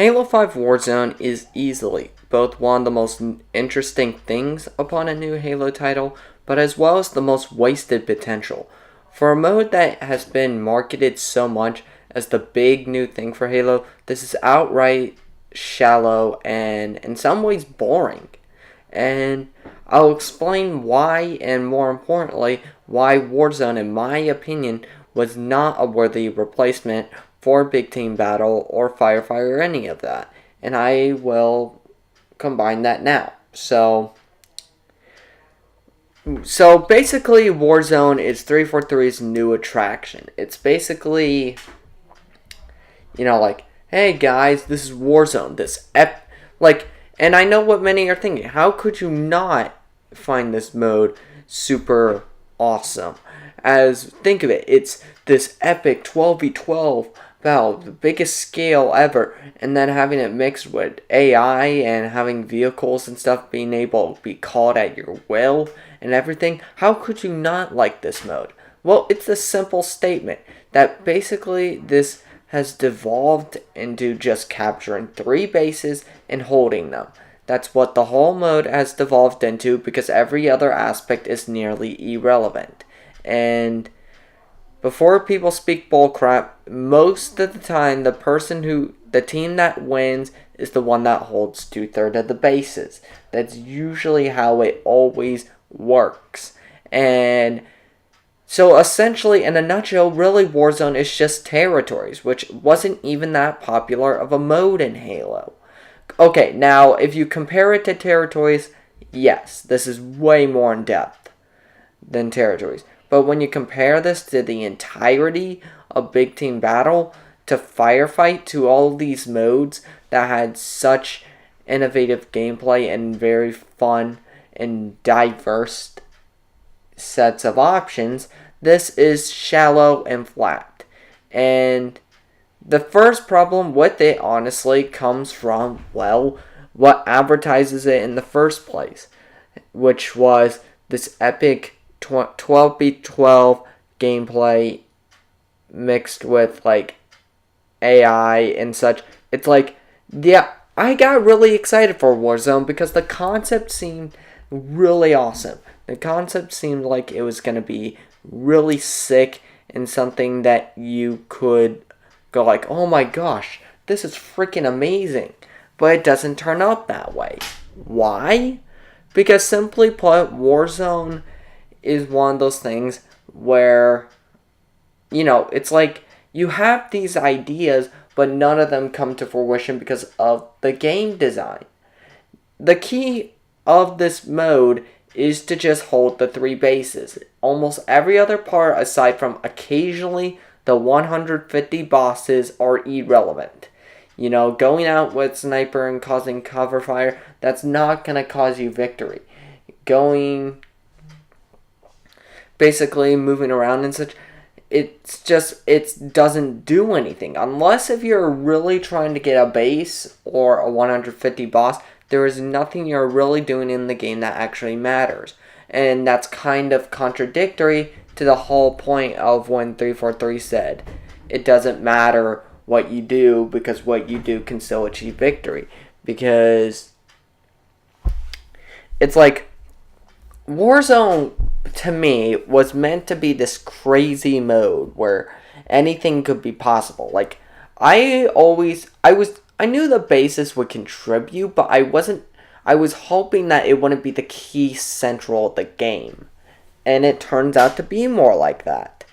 Halo 5 Warzone is easily both one of the most interesting things upon a new Halo title, but as well as the most wasted potential. For a mode that has been marketed so much as the big new thing for Halo, this is outright shallow and in some ways boring. And I'll explain why, and more importantly, why Warzone, in my opinion, was not a worthy replacement for Big Team Battle or Firefighter or any of that. And I will combine that now. So basically, Warzone is 343's new attraction. It's basically, like, hey guys, this is Warzone. And I know what many are thinking. How could you not find this mode super awesome? As think of it, it's this epic 12v12 battle, the biggest scale ever, and then having it mixed with AI and having vehicles and stuff being able to be called at your will and everything. How could you not like this mode? Well, it's a simple statement that basically this has devolved into just capturing 3 bases and holding them. That's what the whole mode has devolved into, because every other aspect is nearly irrelevant. And before people speak bullcrap, most of the time the team that wins is the one that holds 2/3 of the bases. That's usually how it always works. And so essentially, in a nutshell, really Warzone is just territories, which wasn't even that popular of a mode in Halo. Okay, now if you compare it to territories, yes, this is way more in depth than territories. But when you compare this to the entirety of Big Team Battle, to Firefight, to all these modes that had such innovative gameplay and very fun and diverse sets of options, this is shallow and flat. And the first problem with it, honestly, comes from, what advertises it in the first place, which was this epic 12v12 gameplay mixed with, AI and such. It's I got really excited for Warzone because the concept seemed really awesome. The concept seemed like it was going to be really sick and something that you could go oh my gosh, this is freaking amazing. But it doesn't turn out that way. Why? Because simply put, Warzone is one of those things where, it's like you have these ideas, but none of them come to fruition because of the game design. The key of this mode is to just hold the 3 bases. Almost every other part, aside from occasionally the 150 bosses, are irrelevant. Going out with sniper and causing cover fire, that's not going to cause you victory. Basically moving around and such, it doesn't do anything. Unless if you're really trying to get a base or a 150 boss, there is nothing you're really doing in the game that actually matters. And that's kind of contradictory to the whole point of when 343 said, it doesn't matter what you do because what you do can still achieve victory. Because it's like Warzone, to me, was meant to be this crazy mode where anything could be possible. I knew the bases would contribute, but I was hoping that it wouldn't be the key central of the game. And it turns out to be more like that.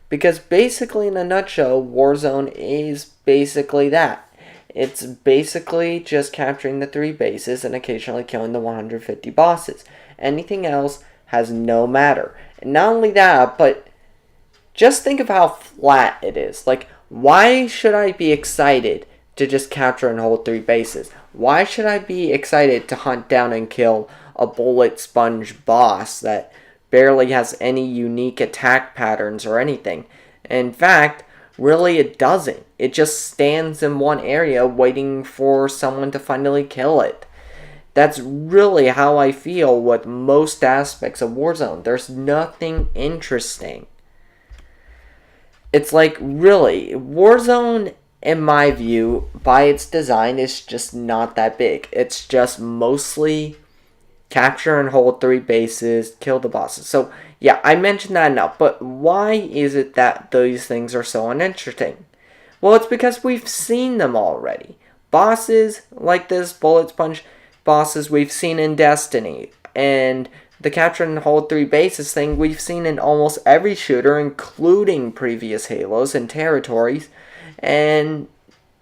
Because basically, in a nutshell, Warzone is basically that. It's basically just capturing the 3 bases and occasionally killing the 150 bosses. Anything else has no matter. And not only that, but just think of how flat it is. Why should I be excited to just capture and hold 3 bases? Why should I be excited to hunt down and kill a bullet sponge boss that barely has any unique attack patterns or anything? In fact, really it doesn't. It just stands in one area waiting for someone to finally kill it. That's really how I feel with most aspects of Warzone. There's nothing interesting. It's really, Warzone in my view, by its design, is just not that big. It's just mostly capture and hold 3 bases, kill the bosses. So, yeah, I mentioned that enough. But why is it that these things are so uninteresting? Well, it's because we've seen them already. Bosses like this, bullet sponge bosses, we've seen in Destiny. And the capture and hold 3 bases thing, we've seen in almost every shooter, including previous Halos and territories. And,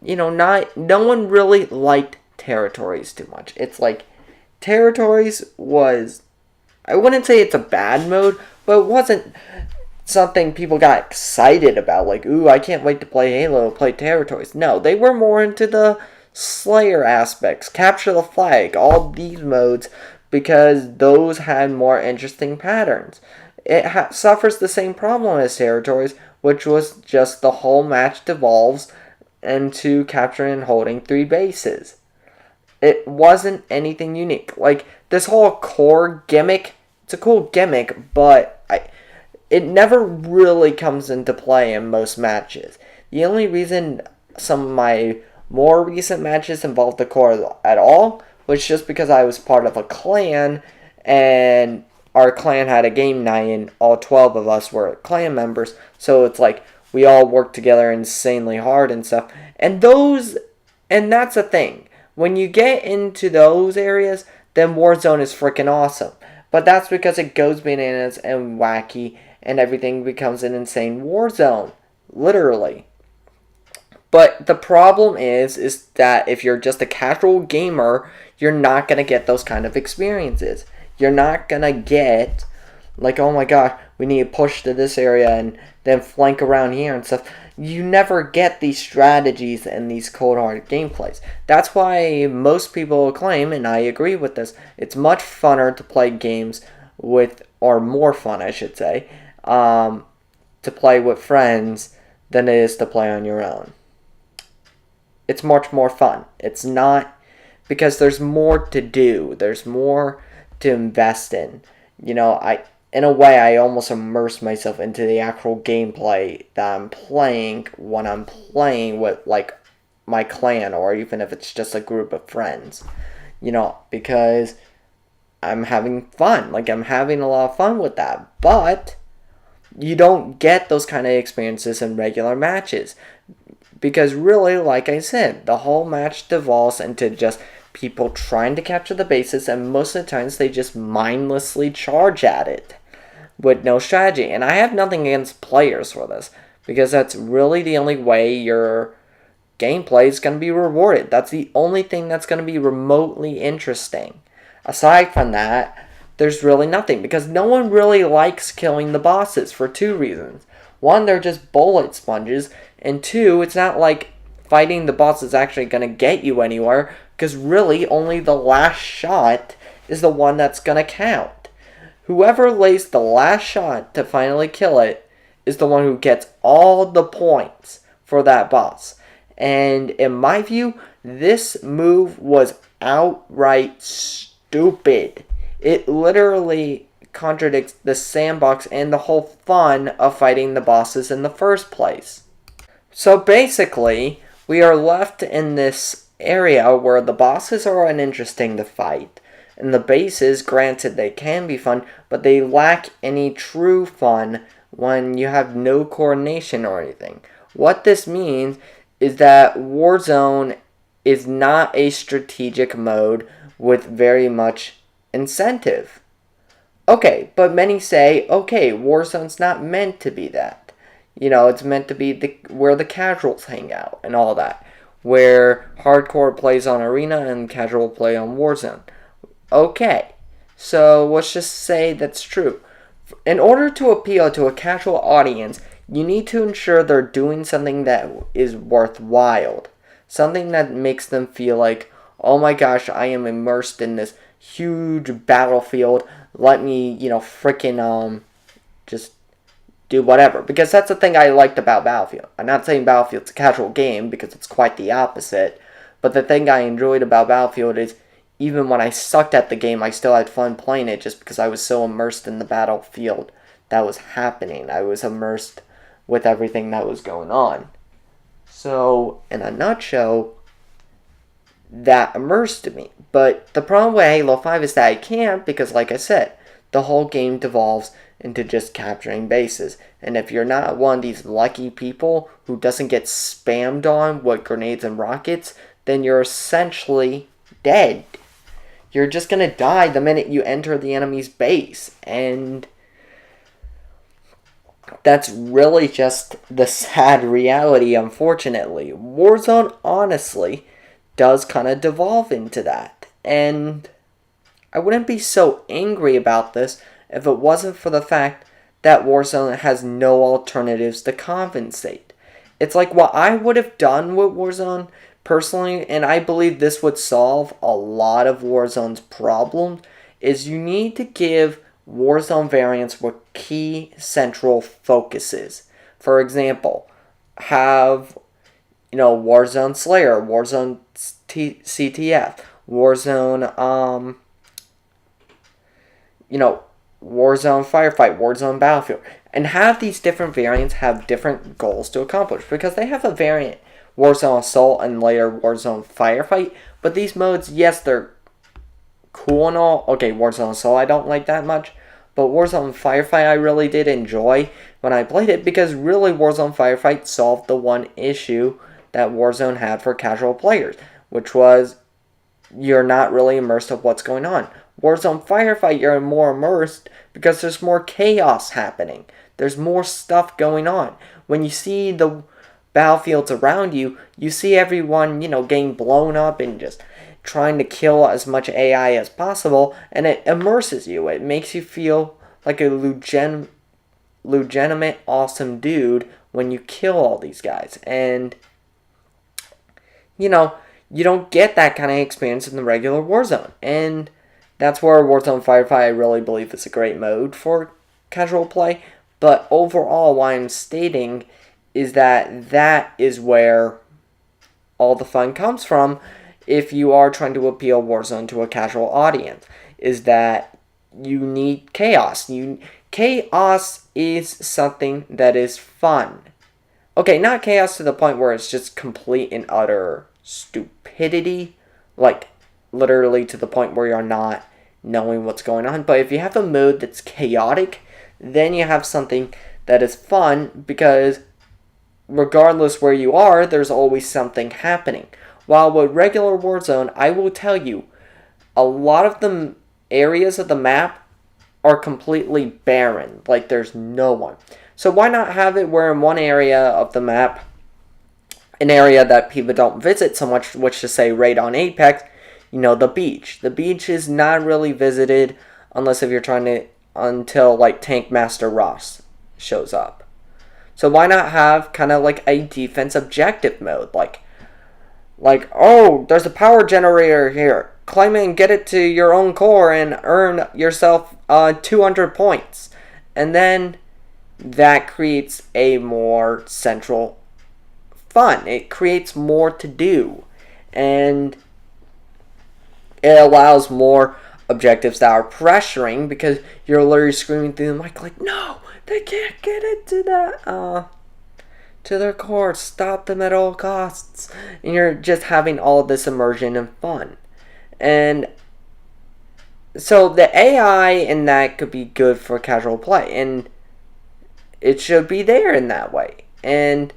no one really liked territories too much. It's like, territories was, I wouldn't say it's a bad mode, but it wasn't something people got excited about. Like, ooh, I can't wait to play Halo, play territories. No, they were more into the Slayer aspects, capture the flag, all these modes, because those had more interesting patterns. It suffers the same problem as territories, which was just the whole match devolves into capturing and holding 3 bases. It wasn't anything unique. Like, this whole core gimmick, it's a cool gimmick, but it never really comes into play in most matches. The only reason some of my more recent matches involved the core at all was just because I was part of a clan, and our clan had a game night, and all 12 of us were clan members, so it's like, we all worked together insanely hard and stuff. And that's the thing. When you get into those areas, then Warzone is freaking awesome. But that's because it goes bananas and wacky, and everything becomes an insane Warzone. Literally. But the problem is that if you're just a casual gamer, you're not going to get those kind of experiences. You're not going to get, like, oh my god, we need to push to this area and then flank around here and stuff. You never get these strategies and these cold-hearted gameplays. That's why most people claim, and I agree with this, it's much funner to play games with, or more fun, I should say, to play with friends than it is to play on your own. It's much more fun. It's not, because there's more to do. There's more to invest in. In a way, I almost immerse myself into the actual gameplay that I'm playing when I'm playing with, like, my clan, or even if it's just a group of friends. Because I'm having fun. Like, I'm having a lot of fun with that. But you don't get those kind of experiences in regular matches. Because really, like I said, the whole match devolves into just people trying to capture the bases, and most of the times they just mindlessly charge at it with no strategy. And I have nothing against players for this, because that's really the only way your gameplay is going to be rewarded. That's the only thing that's going to be remotely interesting. Aside from that, there's really nothing, because no one really likes killing the bosses for 2 reasons. 1, they're just bullet sponges, and 2, it's not like fighting the boss is actually going to get you anywhere, because really only the last shot is the one that's going to count. Whoever lays the last shot to finally kill it is the one who gets all the points for that boss. And in my view, this move was outright stupid. It literally contradicts the sandbox and the whole fun of fighting the bosses in the first place. So basically, we are left in this area where the bosses are uninteresting to fight, and the bases, granted, they can be fun, but they lack any true fun when you have no coordination or anything. What this means is that Warzone is not a strategic mode with very much incentive. Okay, but many say, okay, Warzone's not meant to be that. It's meant to be where the casuals hang out and all that, where hardcore plays on Arena and casual play on Warzone. Okay, so let's just say that's true. In order to appeal to a casual audience, you need to ensure they're doing something that is worthwhile. Something that makes them feel like, oh my gosh, I am immersed in this huge battlefield. Let me, freaking, just do whatever. Because that's the thing I liked about Battlefield. I'm not saying Battlefield's a casual game, because it's quite the opposite. But the thing I enjoyed about Battlefield is, even when I sucked at the game, I still had fun playing it just because I was so immersed in the battlefield that was happening. I was immersed with everything that was going on. So, in a nutshell, that immersed me. But the problem with Halo 5 is that I can't because, like I said, the whole game devolves into just capturing bases. And if you're not one of these lucky people who doesn't get spammed on with grenades and rockets, then you're essentially dead. You're just gonna die the minute you enter the enemy's base. And that's really just the sad reality, unfortunately. Warzone, honestly, does kind of devolve into that. And I wouldn't be so angry about this if it wasn't for the fact that Warzone has no alternatives to compensate. It's like what I would have done with Warzone personally, and I believe this would solve a lot of Warzone's problems, is you need to give Warzone variants with key central focuses. For example, have Warzone Slayer, Warzone CTF, Warzone Warzone Firefight, Warzone Battlefield, and have these different variants have different goals to accomplish, because they have a variant Warzone Assault and later Warzone Firefight, but these modes, yes, they're cool and all. Okay, Warzone Assault I don't like that much, but Warzone Firefight I really did enjoy when I played it, because really Warzone Firefight solved the one issue that Warzone had for casual players, which was you're not really immersed of what's going on. Warzone Firefight, you're more immersed because there's more chaos happening. There's more stuff going on. When you see the battlefields around you, you see everyone, getting blown up and just trying to kill as much AI as possible, and it immerses you. It makes you feel like a legitimate awesome dude when you kill all these guys. And, you don't get that kind of experience in the regular Warzone. And that's where Warzone Firefight I really believe is a great mode for casual play. But overall, what I'm stating is that is where all the fun comes from if you are trying to appeal Warzone to a casual audience, is that you need chaos. Chaos is something that is fun. Okay, not chaos to the point where it's just complete and utter stupidity, like literally to the point where you're not knowing what's going on. But if you have a mode that's chaotic, then you have something that is fun, because regardless where you are, there's always something happening. While with regular Warzone, I will tell you, a lot of the areas of the map are completely barren. Like, there's no one. So why not have it where in one area of the map, an area that people don't visit so much, which to say right on Apex, the beach. The beach is not really visited unless if you're trying to, until like Tank Master Ross shows up. So why not have kind of like a defense objective mode, like, oh, there's a power generator here. Climb it and get it to your own core and earn yourself 200 points. And then that creates a more central fun. It creates more to do. And it allows more objectives that are pressuring, because you're literally screaming through the mic like, no, they can't get it to that to their core. Stop them at all costs. And you're just having all of this immersion and fun. And so the AI in that could be good for casual play, and it should be there in that way. And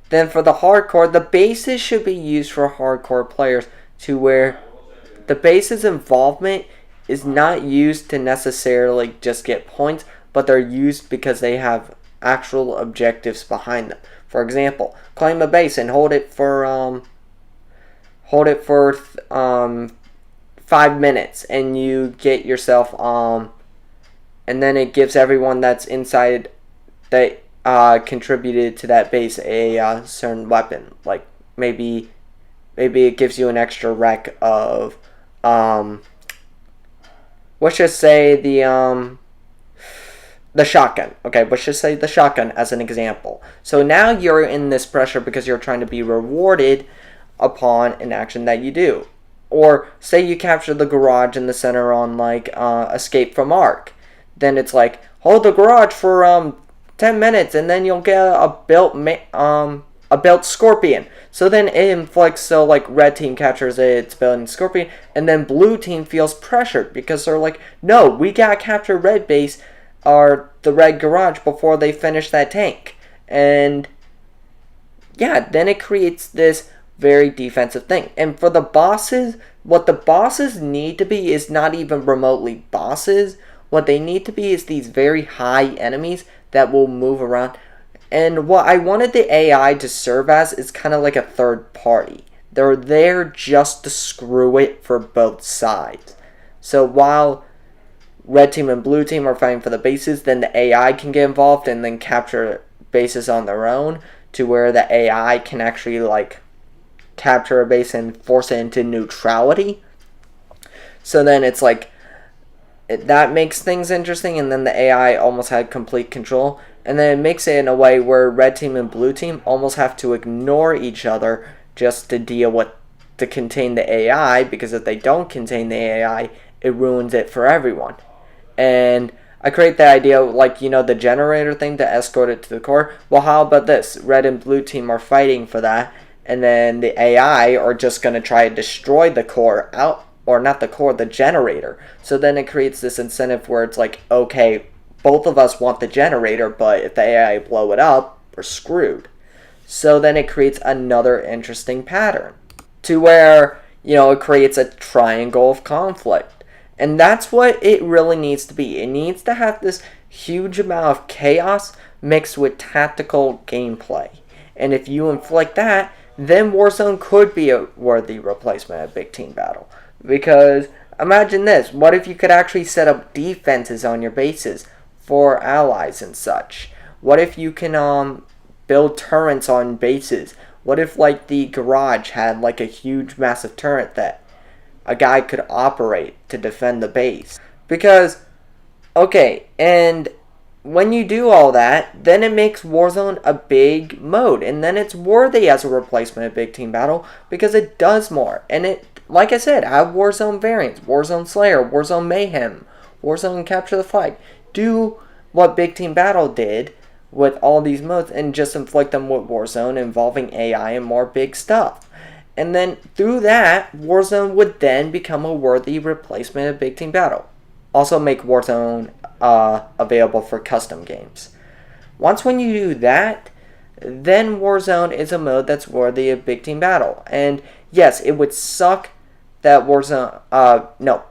then for the hardcore, the bases should be used for hardcore players, to where the base's involvement is not used to necessarily just get points, but they're used because they have actual objectives behind them. For example, claim a base and hold it for 5 minutes, and you get yourself and then it gives everyone that's inside that contributed to that base a certain weapon. Like maybe it gives you an extra rec of let's just say the shotgun. Okay, let's just say the shotgun as an example. So now you're in this pressure because you're trying to be rewarded upon an action that you do. Or say you capture the garage in the center on like Escape from Ark. Then it's like, hold the garage for 10 minutes and then you'll get a a built Scorpion. So then it inflicts, so like red team captures its building Scorpion, and then blue team feels pressured because they're like, no, we gotta capture red base or the red garage before they finish that tank. And yeah, then it creates this very defensive thing. And for the bosses, what the bosses need to be is not even remotely bosses. What they need to be is these very high enemies that will move around. And what I wanted the AI to serve as is kind of like a third party. They're there just to screw it for both sides. So while red team and blue team are fighting for the bases, then the AI can get involved and then capture bases on their own, to where the AI can actually like capture a base and force it into neutrality. So then it's like, that makes things interesting, and then the AI almost had complete control. And then it makes it in a way where red team and blue team almost have to ignore each other just to deal with, to contain the AI, because if they don't contain the AI, it ruins it for everyone. And I create the idea, like, you know, the generator thing to escort it to the core. Well, how about this? Red and blue team are fighting for that, and then the AI are just going to try to destroy the core out, or not the core, the generator. So then it creates this incentive where it's like, okay, both of us want the generator, but if the AI blow it up, we're screwed. So then it creates another interesting pattern, to where, you know, it creates a triangle of conflict. And that's what it really needs to be. It needs to have this huge amount of chaos mixed with tactical gameplay. And if you inflict that, then Warzone could be a worthy replacement at Big Team Battle. Because imagine this, what if you could actually set up defenses on your bases for allies and such? What if you can build turrets on bases? What if like the garage had like a huge massive turret that a guy could operate to defend the base? Because, okay, and when you do all that, then it makes Warzone a big mode, and then it's worthy as a replacement of Big Team Battle because it does more. And it, like I said, have Warzone variants, Warzone Slayer, Warzone Mayhem, Warzone Capture the Flag. Do what Big Team Battle did with all these modes and just inflict them with Warzone involving AI and more big stuff. And then through that, Warzone would then become a worthy replacement of Big Team Battle. Also make Warzone available for custom games. Once when you do that, then Warzone is a mode that's worthy of Big Team Battle. And yes, it would suck that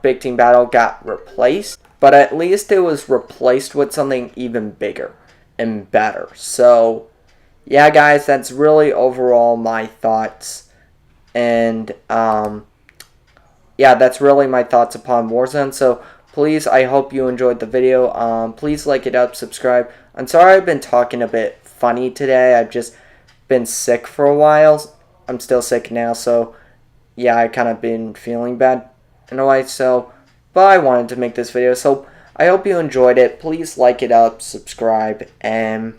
Big Team Battle got replaced, but at least it was replaced with something even bigger and better. So, yeah, guys, that's really overall my thoughts. And, yeah, that's really my thoughts upon Warzone. So, please, I hope you enjoyed the video. Please like it up, subscribe. I'm sorry I've been talking a bit funny today. I've just been sick for a while. I'm still sick now, so yeah, I kind of been feeling bad in a way. So, but I wanted to make this video. So, I hope you enjoyed it. Please like it up, subscribe, and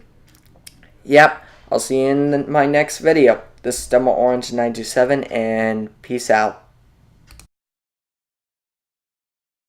yep, I'll see you in my next video. This is Orange 927, and peace out.